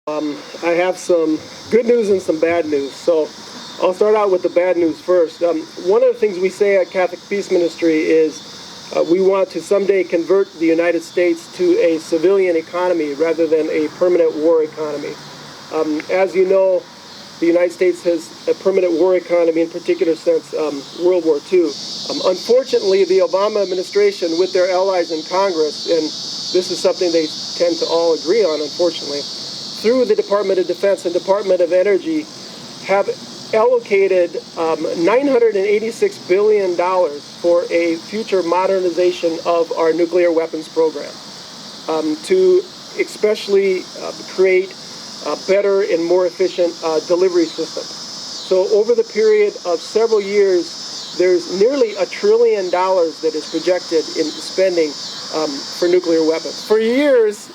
I have some good news and some bad news. So I'll start out with the bad news first. One of the things we say at Catholic Peace Ministry is we want to someday convert the United States to a civilian economy rather than a permanent war economy. As you know, the United States has a permanent war economy, in particular since World War II. Unfortunately, the Obama administration, with their allies in Congress, and this is something they tend to all agree on, unfortunately, through the Department of Defense and Department of Energy, have allocated $986 billion for a future modernization of our nuclear weapons program to especially create a better and more efficient delivery system. So over the period of several years, there's nearly $1 trillion that is projected in spending for nuclear weapons. For years,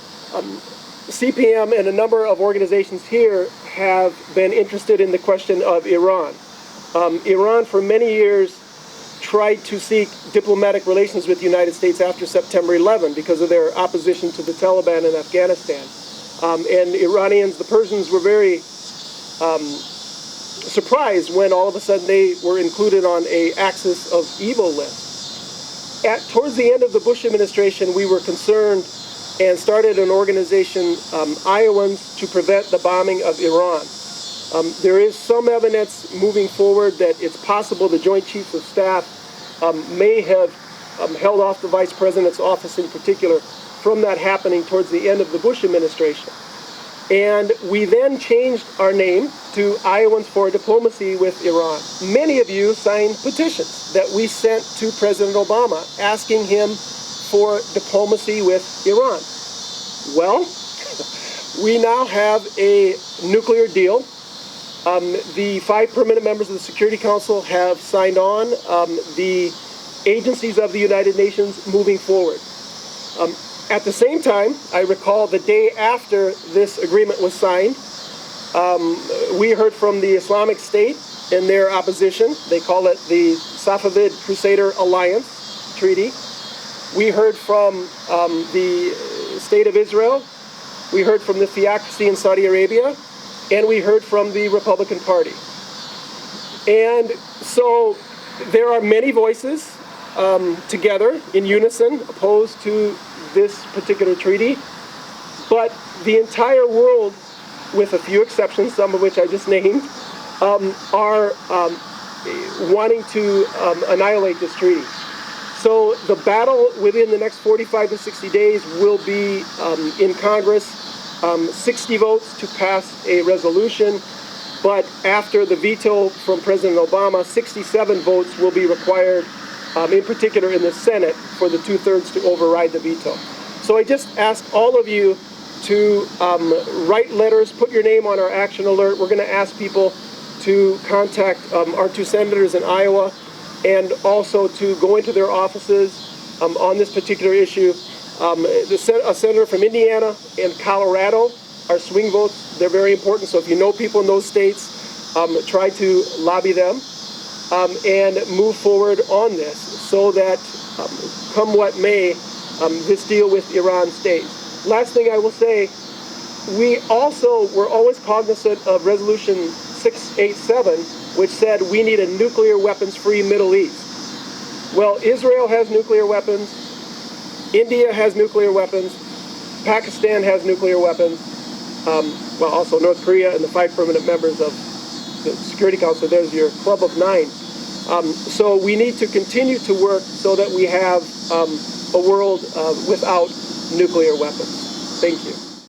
CPM and a number of organizations here have been interested in the question of Iran. Iran for many years tried to seek diplomatic relations with the United States after September 11 because of their opposition to the Taliban in Afghanistan. And Iranians, the Persians, were very surprised when all of a sudden they were included on an axis of evil list. Towards the end of the Bush administration, we were concerned and started an organization, Iowans to Prevent the Bombing of Iran. There is some evidence moving forward that it's possible the Joint Chiefs of Staff may have held off the Vice President's office in particular from that happening towards the end of the Bush administration. And we then changed our name to Iowans for Diplomacy with Iran. Many of you signed petitions that we sent to President Obama asking him for diplomacy with Iran. Well, we now have a nuclear deal. The 5 permanent members of the Security Council have signed on. The agencies of the United Nations moving forward. At the same time, I recall the day after this agreement was signed, we heard from the Islamic State in their opposition. They call it the Safavid Crusader Alliance Treaty. We heard from the State of Israel, we heard from the theocracy in Saudi Arabia, and we heard from the Republican Party. And so there are many voices together in unison opposed to this particular treaty, but the entire world, with a few exceptions, some of which I just named, are wanting to annihilate this treaty. So the battle within the next 45 to 60 days will be in Congress, 60 votes to pass a resolution, but after the veto from President Obama, 67 votes will be required, in particular in the Senate, for the 2/3 to override the veto. So I just ask all of you to write letters, put your name on our action alert. We're going to ask people to contact our 2 senators in Iowa, and also to go into their offices on this particular issue. A senator from Indiana and Colorado are swing votes. They're very important, so if you know people in those states, try to lobby them and move forward on this so that, come what may, this deal with Iran stays. Last thing I will say, we also were always cognizant of Resolution 687, which said we need a nuclear weapons-free Middle East. Well, Israel has nuclear weapons, India has nuclear weapons, Pakistan has nuclear weapons, well, also North Korea and the 5 permanent members of the Security Council. There's your club of 9. So we need to continue to work so that we have a world without nuclear weapons. Thank you.